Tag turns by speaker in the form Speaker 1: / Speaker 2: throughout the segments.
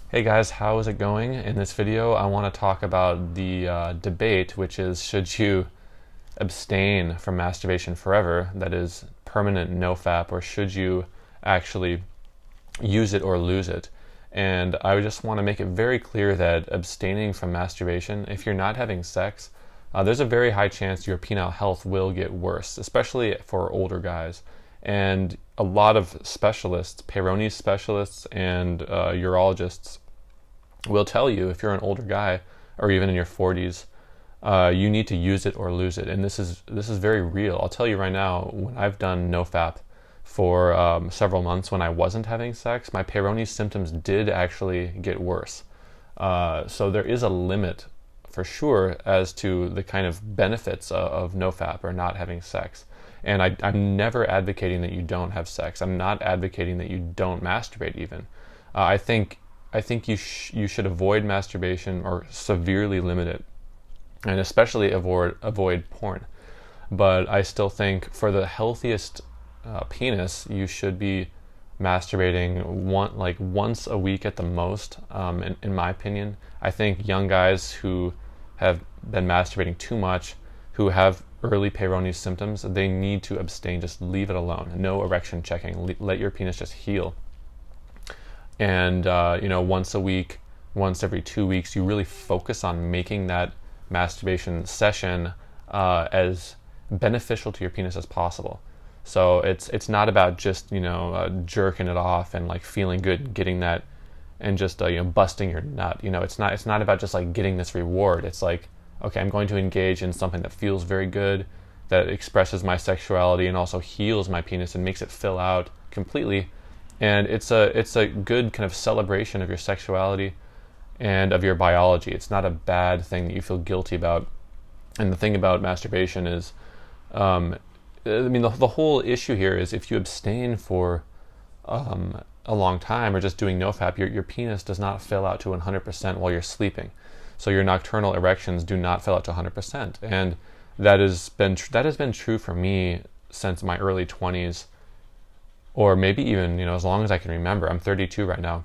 Speaker 1: Hey guys, how is it going? In this video, I want to talk about the debate, which is should you abstain from masturbation forever, that is permanent NoFap, or should you actually use it or lose it? And I just want to make it very clear that abstaining from masturbation, if you're not having sex, there's a very high chance your penile health will get worse, especially for older guys. And a lot of specialists, Peyronie specialists and urologists, will tell you if you're an older guy or even in your 40s, you need to use it or lose it. And this is very real. I'll tell you right now, when I've done NoFap for several months when I wasn't having sex, my Peyronie symptoms did actually get worse. So there is a limit for sure as to the kind of benefits of NoFap or not having sex. And I'm never advocating that you don't have sex. I'm not advocating that you don't masturbate even. I think you should avoid masturbation or severely limit it, and especially avoid porn. But I still think for the healthiest penis, you should be masturbating once a week at the most. In my opinion, I think young guys who have been masturbating too much, who have early Peyronie symptoms, they need to abstain. Just leave it alone. No erection checking. Let your penis just heal. And once a week, once every 2 weeks, you really focus on making that masturbation session as beneficial to your penis as possible. So it's not about just jerking it off and like feeling good and getting that and just busting your nut. It's not about just like getting this reward. It's like, okay, I'm going to engage in something that feels very good, that expresses my sexuality and also heals my penis and makes it fill out completely. And it's a good kind of celebration of your sexuality and of your biology. It's not a bad thing that you feel guilty about. And the thing about masturbation is, the whole issue here is if you abstain for a long time or just doing NoFap, your penis does not fill out to 100% while you're sleeping. So your nocturnal erections do not fill out to 100%. And that has been true for me since my early 20s. Or maybe even, as long as I can remember. I'm 32 right now.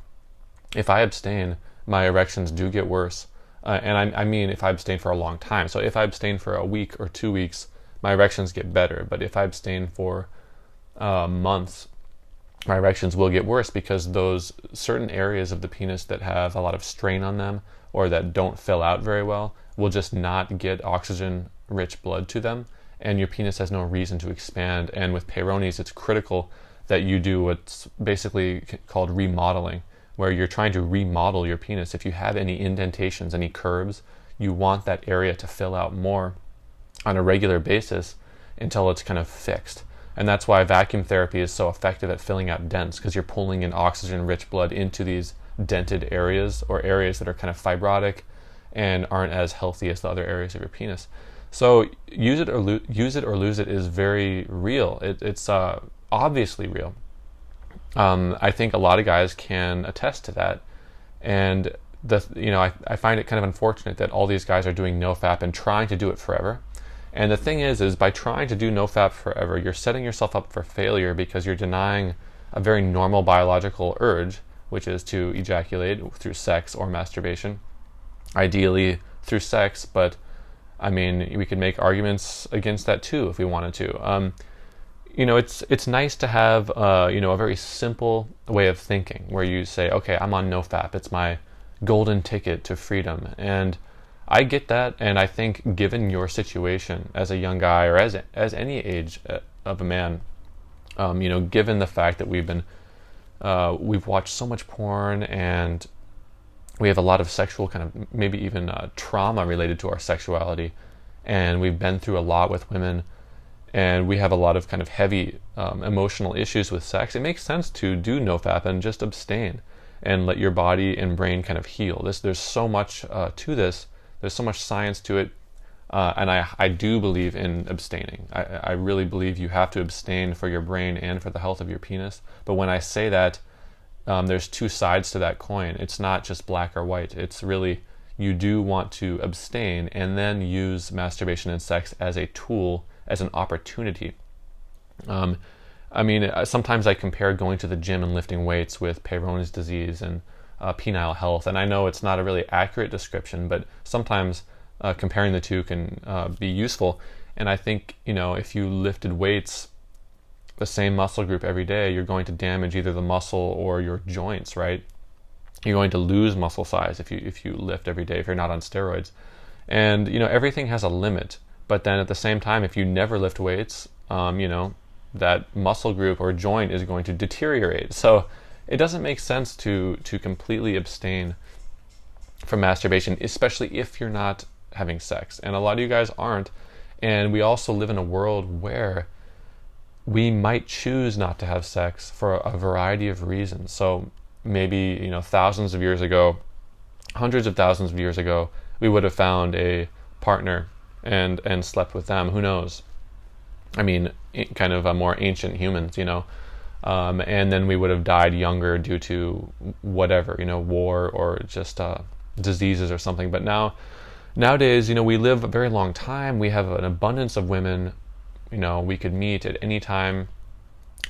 Speaker 1: If I abstain, my erections do get worse. And I mean if I abstain for a long time. So if I abstain for a week or 2 weeks, my erections get better. But if I abstain for months, my erections will get worse because those certain areas of the penis that have a lot of strain on them or that don't fill out very well will just not get oxygen-rich blood to them. And your penis has no reason to expand. And with Peyronies, it's critical that you do what's basically called remodeling, where you're trying to remodel your penis. If you have any indentations, any curves, you want that area to fill out more on a regular basis until it's kind of fixed. And that's why vacuum therapy is so effective at filling out dents, because you're pulling in oxygen-rich blood into these dented areas or areas that are kind of fibrotic and aren't as healthy as the other areas of your penis. So use it or lose it is very real. It's obviously real. I think a lot of guys can attest to that, and I find it kind of unfortunate that all these guys are doing NoFap and trying to do it forever. And the thing is by trying to do NoFap forever, you're setting yourself up for failure because you're denying a very normal biological urge, which is to ejaculate through sex or masturbation, ideally through sex. But I mean, we could make arguments against that too if we wanted to. It's nice to have a very simple way of thinking where you say, okay, I'm on NoFap. It's my golden ticket to freedom. And I get that, and I think given your situation as a young guy or as any age of a man, given the fact that we've watched so much porn and we have a lot of sexual kind of maybe even trauma related to our sexuality, and we've been through a lot with women, and we have a lot of kind of heavy emotional issues with sex, it makes sense to do NoFap and just abstain and let your body and brain kind of heal. There's so much to this. There's so much science to it, and I do believe in abstaining. I really believe you have to abstain for your brain and for the health of your penis. But when I say that, there's two sides to that coin. It's not just black or white. It's really, you do want to abstain and then use masturbation and sex as a tool, as an opportunity. Sometimes I compare going to the gym and lifting weights with Peyronie's disease and penile health. And I know it's not a really accurate description, but sometimes comparing the two can be useful. And I think, if you lifted weights, the same muscle group every day, you're going to damage either the muscle or your joints, right? You're going to lose muscle size if you lift every day, if you're not on steroids. And, everything has a limit. But then at the same time, if you never lift weights, that muscle group or joint is going to deteriorate. So it doesn't make sense to completely abstain from masturbation, especially if you're not having sex. And a lot of you guys aren't. And we also live in a world where we might choose not to have sex for a variety of reasons. So maybe, thousands of years ago, hundreds of thousands of years ago, we would have found a partner and slept with them. Who knows? I mean, kind of more ancient humans, and then we would have died younger due to whatever, war or just diseases or something. But nowadays, we live a very long time. We have an abundance of women. We could meet at any time.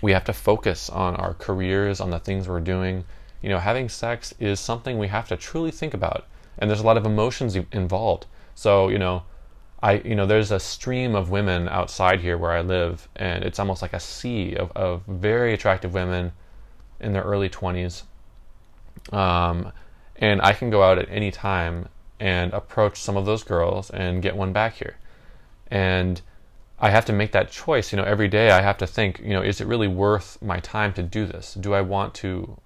Speaker 1: We have to focus on our careers, on the things we're doing. Having sex is something we have to truly think about. And there's a lot of emotions involved. So, there's a stream of women outside here where I live, and it's almost like a sea of very attractive women in their early 20s. And I can go out at any time and approach some of those girls and get one back here. And I have to make that choice. Every day I have to think, is it really worth my time to do this? Do I want to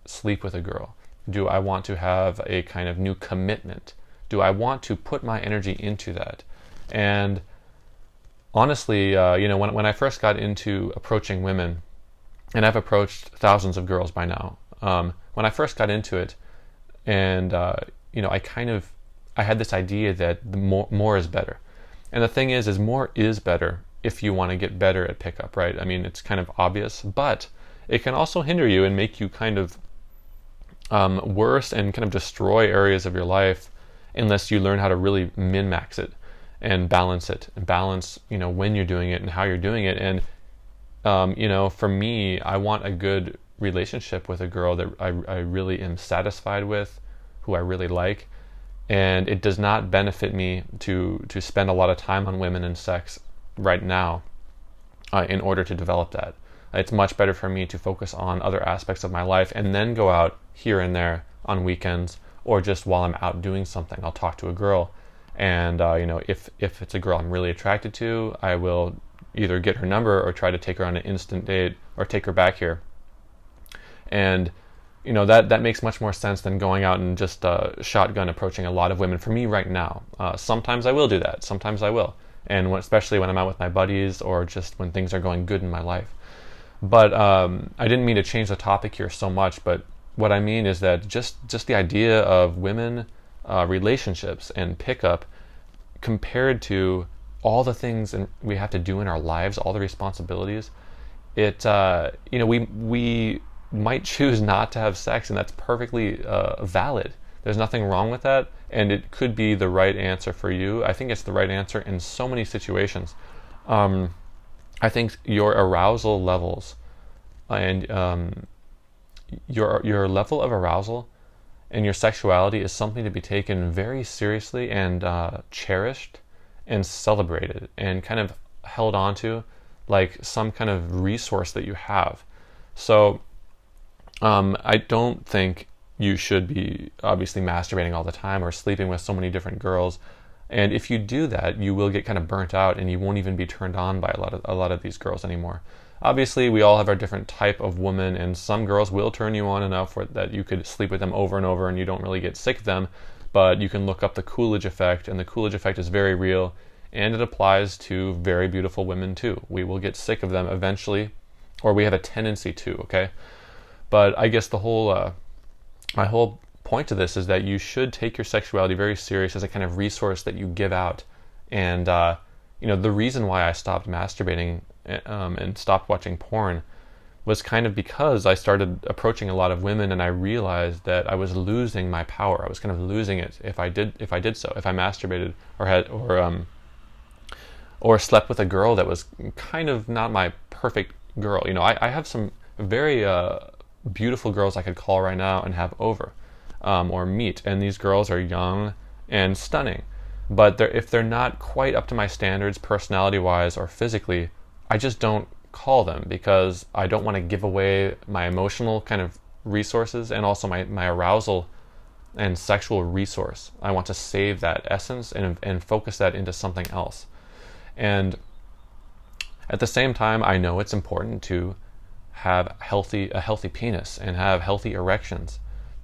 Speaker 1: sleep with a girl? Do I want to have a kind of new commitment? Do I want to put my energy into that? And honestly, when I first got into approaching women, and I've approached thousands of girls by now, when I first got into it, and I had this idea that the more is better. And the thing is more is better if you want to get better at pickup, right? I mean, it's kind of obvious, but it can also hinder you and make you kind of worse and kind of destroy areas of your life unless you learn how to really min-max it and balance it and balance, when you're doing it and how you're doing it. And, for me, I want a good relationship with a girl that I really am satisfied with, who I really like. And it does not benefit me to spend a lot of time on women and sex right now in order to develop that. It's much better for me to focus on other aspects of my life and then go out here and there on weekends or just while I'm out doing something. I'll talk to a girl, and if it's a girl I'm really attracted to, I will either get her number or try to take her on an instant date or take her back here. And that makes much more sense than going out and just shotgun approaching a lot of women for me right now. Sometimes I will do that. Sometimes I will. And especially when I'm out with my buddies or just when things are going good in my life. But I didn't mean to change the topic here so much, but what I mean is that just the idea of women, relationships, and pickup compared to all the things we have to do in our lives, all the responsibilities, we might choose not to have sex, and that's perfectly valid. There's nothing wrong with that, and it could be the right answer for you. I think it's the right answer in so many situations. I think your arousal levels and your level of arousal and your sexuality is something to be taken very seriously and cherished and celebrated and kind of held on to like some kind of resource that you have. So I don't think you should be obviously masturbating all the time or sleeping with so many different girls. And if you do that, you will get kind of burnt out and you won't even be turned on by a lot of these girls anymore. Obviously, we all have our different type of woman, and some girls will turn you on enough that you could sleep with them over and over and you don't really get sick of them. But you can look up the Coolidge effect, and the Coolidge effect is very real, and it applies to very beautiful women too. We will get sick of them eventually, or we have a tendency to, okay? But I guess my whole point to this is that you should take your sexuality very serious as a kind of resource that you give out. And the reason why I stopped masturbating and stopped watching porn was kind of because I started approaching a lot of women, and I realized that I was losing my power. I was kind of losing it if I did so. If I masturbated or slept with a girl that was kind of not my perfect girl. I have some very beautiful girls I could call right now and have over. or meet. And these girls are young and stunning. But if they're not quite up to my standards personality-wise or physically, I just don't call them, because I don't want to give away my emotional kind of resources and also my arousal and sexual resource. I want to save that essence and focus that into something else. And at the same time, I know it's important to have a healthy penis and have healthy erections,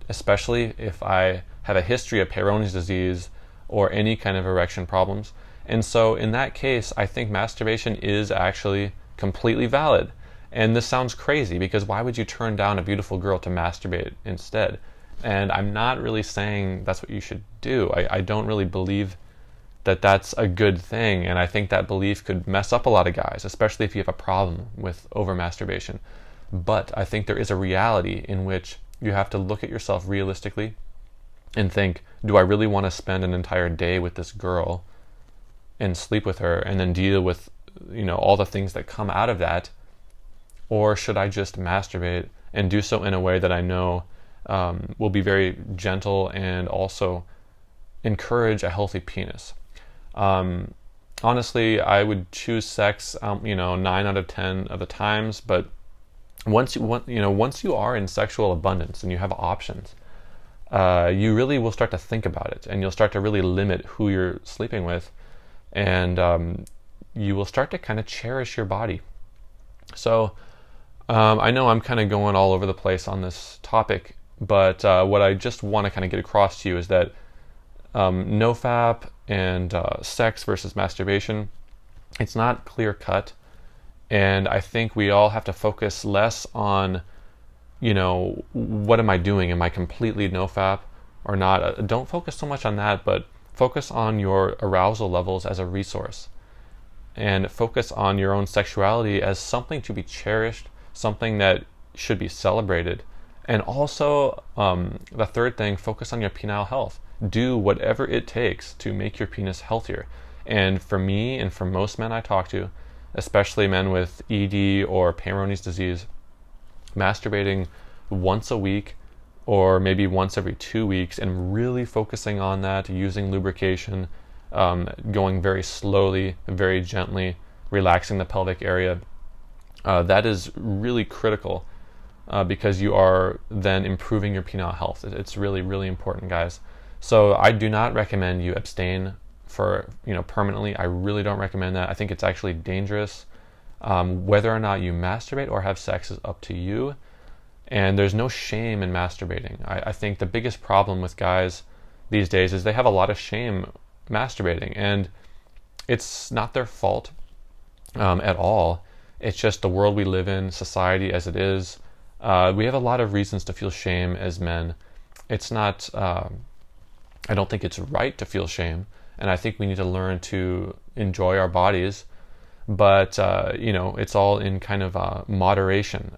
Speaker 1: especially if I have a history of Peyronie's disease or any kind of erection problems. And so in that case, I think masturbation is actually completely valid. And this sounds crazy, because why would you turn down a beautiful girl to masturbate instead? And I'm not really saying that's what you should do. I don't really believe that that's a good thing, and I think that belief could mess up a lot of guys, especially if you have a problem with over masturbation. But I think there is a reality in which you have to look at yourself realistically and think, do I really want to spend an entire day with this girl and sleep with her and then deal with, all the things that come out of that? Or should I just masturbate and do so in a way that I know will be very gentle and also encourage a healthy penis? Honestly, I would choose sex, 9 out of 10 of the times. But once you are in sexual abundance and you have options, you really will start to think about it, and you'll start to really limit who you're sleeping with, and you will start to kind of cherish your body. So I know I'm kind of going all over the place on this topic, but what I just want to kind of get across to you is that NoFap and sex versus masturbation, it's not clear cut, and I think we all have to focus less on, what am I doing? Am I completely NoFap or not? Don't focus so much on that, but focus on your arousal levels as a resource, and focus on your own sexuality as something to be cherished, something that should be celebrated. And also, the third thing, focus on your penile health. Do whatever it takes to make your penis healthier. And for me and for most men I talk to, especially men with ED or Peyronie's disease, masturbating once a week or maybe once every 2 weeks and really focusing on that, using lubrication, going very slowly, very gently, relaxing the pelvic area, that is really critical, because you are then improving your penile health. It's really, really important, guys. So I do not recommend you abstain for permanently. I really don't recommend that. I think it's actually dangerous. Whether or not you masturbate or have sex is up to you, and there's no shame in masturbating. I think the biggest problem with guys these days is they have a lot of shame masturbating, and it's not their fault at all. It's just the world we live in, society as it is. We have a lot of reasons to feel shame as men. It's not, I don't think it's right to feel shame, and I think we need to learn to enjoy our bodies, but it's all in kind of moderation.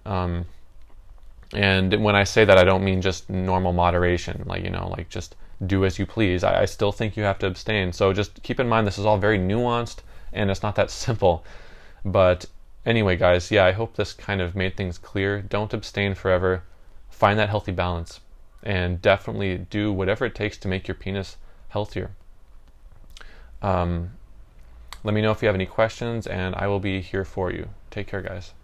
Speaker 1: And when I say that, I don't mean just normal moderation, like just do as you please. I still think you have to abstain. So just keep in mind, this is all very nuanced, and it's not that simple. But anyway, guys, yeah, I hope this kind of made things clear. Don't abstain forever. Find that healthy balance, and definitely do whatever it takes to make your penis healthier. Let me know if you have any questions, and I will be here for you. Take care, guys.